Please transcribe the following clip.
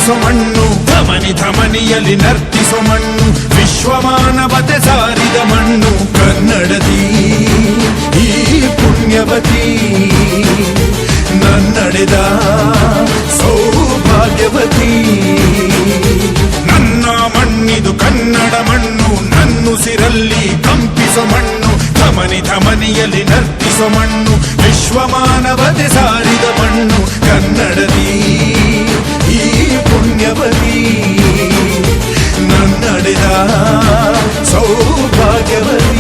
ಕಂಪಿಸೋ ಮಣ್ಣು, ಧಮನಿ ಧಮನಿಯಲ್ಲಿ ನರ್ತಿಸೋ ಮಣ್ಣು, ವಿಶ್ವಮಾನವತೆ ಸಾರಿದ ಮಣ್ಣು ಕನ್ನಡದಿ ಈ ಪುಣ್ಯವತಿ, ನನ್ನಡೆದ ಸೌಭಾಗ್ಯವತಿ. ನನ್ನ ಮಣ್ಣಿದು ಕನ್ನಡ ಮಣ್ಣು, ನನ್ನುಸಿರಲ್ಲಿ ಕಂಪಿಸೋ ಮಣ್ಣು, ಧಮನಿ ಧಮನಿಯಲ್ಲಿ ನರ್ತಿಸೋ ಮಣ್ಣು, ವಿಶ್ವಮಾನವತೆ ಸಾರಿದ ಮಣ್ಣು ಕನ್ನಡದಿ ಈ ಪುಣ್ಯವತಿ, ನನ್ನಡೆದ ಸೌಭಾಗ್ಯವತಿ.